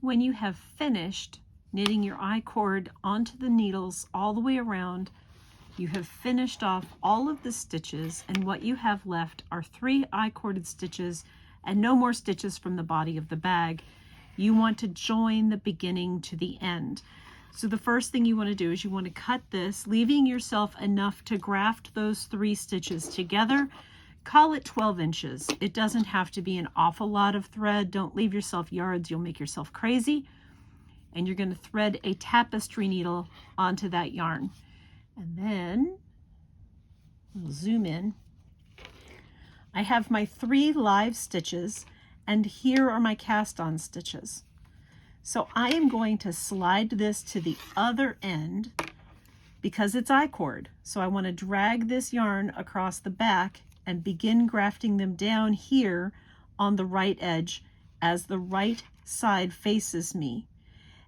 When you have finished knitting your I-cord onto the needles all the way around, you have finished off all of the stitches, and what you have left are 3 I-corded stitches and no more stitches from the body of the bag. You want to join the beginning to the end. So the first thing you want to do is you want to cut this, leaving yourself enough to graft those 3 stitches together. Call it 12 inches. It doesn't have to be an awful lot of thread. Don't leave yourself yards. You'll make yourself crazy. And you're going to thread a tapestry needle onto that yarn. And then we'll zoom in. I have my 3 live stitches, and here are my cast on stitches. So I am going to slide this to the other end because it's I-cord. So I want to drag this yarn across the back and begin grafting them down here on the right edge as the right side faces me.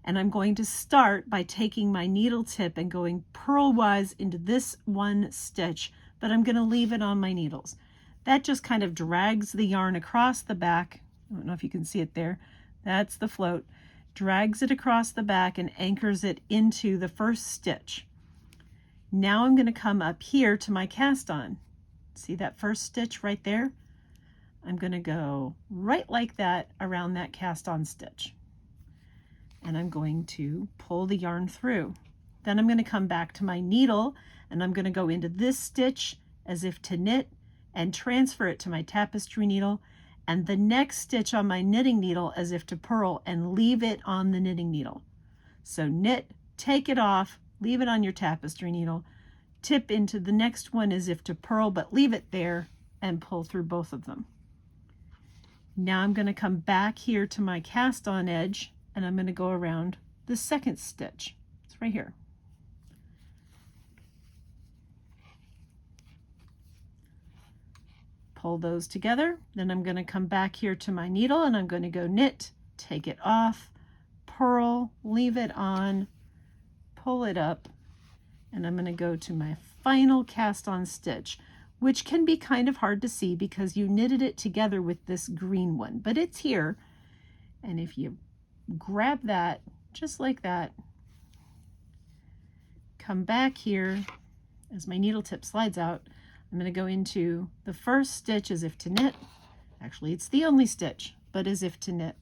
And I'm going to start by taking my needle tip and going purlwise into this one stitch, but I'm going to leave it on my needles. That just kind of drags the yarn across the back. I don't know if you can see it there. That's the float. Drags it across the back and anchors it into the first stitch. Now I'm going to come up here to my cast on. See that first stitch right there? I'm going to go right like that around that cast on stitch. And I'm going to pull the yarn through. Then I'm going to come back to my needle and I'm going to go into this stitch as if to knit and transfer it to my tapestry needle, and the next stitch on my knitting needle as if to purl and leave it on the knitting needle. So knit, take it off, leave it on your tapestry needle, tip into the next one as if to purl, but leave it there and pull through both of them. Now I'm going to come back here to my cast on edge and I'm going to go around the second stitch. It's right here. Pull those together. Then I'm going to come back here to my needle and I'm going to go knit, take it off, purl, leave it on, pull it up, and I'm going to go to my final cast on stitch, which can be kind of hard to see because you knitted it together with this green one, but it's here. And if you grab that just like that, come back here as my needle tip slides out, I'm going to go into the first stitch as if to knit. Actually, it's the only stitch, but as if to knit.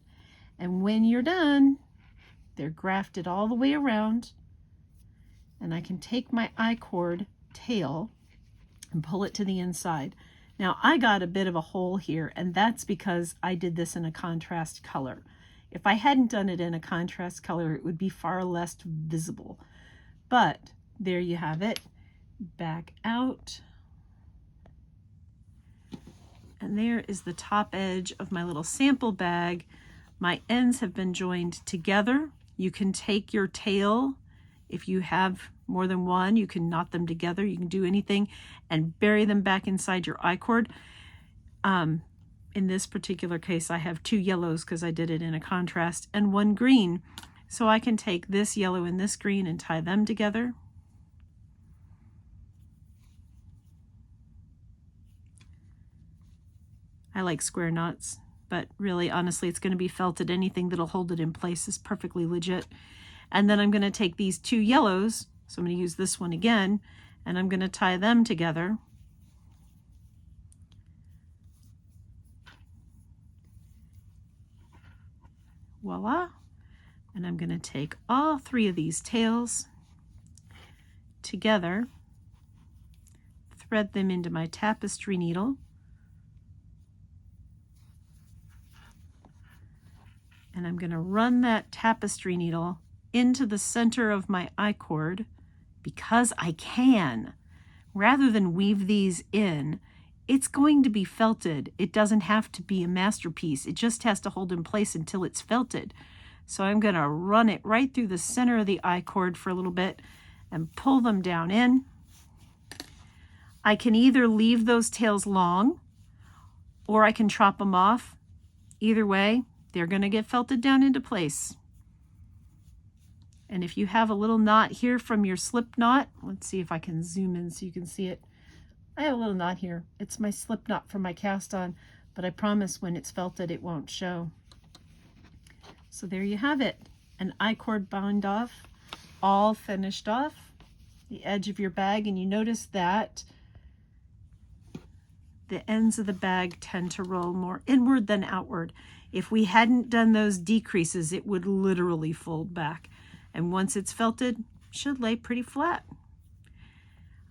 And when you're done, they're grafted all the way around, and I can take my I-cord tail and pull it to the inside. Now I got a bit of a hole here, and that's because I did this in a contrast color. If I hadn't done it in a contrast color, it would be far less visible. But there you have it. Back out. And there is the top edge of my little sample bag. My ends have been joined together. You can take your tail, if you have more than one, you can knot them together. You can do anything and bury them back inside your I-cord. In this particular case, I have 2 yellows because I did it in a contrast and 1 green. So I can take this yellow and this green and tie them together. I like square knots, but really, honestly, it's going to be felted. Anything that'll hold it in place is perfectly legit. And then I'm going to take these 2 yellows, so I'm going to use this one again, and I'm going to tie them together. Voila. And I'm going to take all 3 of these tails together, thread them into my tapestry needle, and I'm going to run that tapestry needle into the center of my I-cord because I can. Rather than weave these in, it's going to be felted. It doesn't have to be a masterpiece. It just has to hold in place until it's felted. So I'm going to run it right through the center of the I-cord for a little bit and pull them down in. I can either leave those tails long or I can chop them off. Either way, they're going to get felted down into place. And if you have a little knot here from your slip knot, let's see if I can zoom in so you can see it. I have a little knot here. It's my slip knot from my cast on, but I promise when it's felted it won't show. So there you have it, an I-cord bound off, all finished off the edge of your bag, and you notice that the ends of the bag tend to roll more inward than outward. If we hadn't done those decreases, it would literally fold back. And once it's felted, it should lay pretty flat.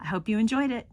I hope you enjoyed it.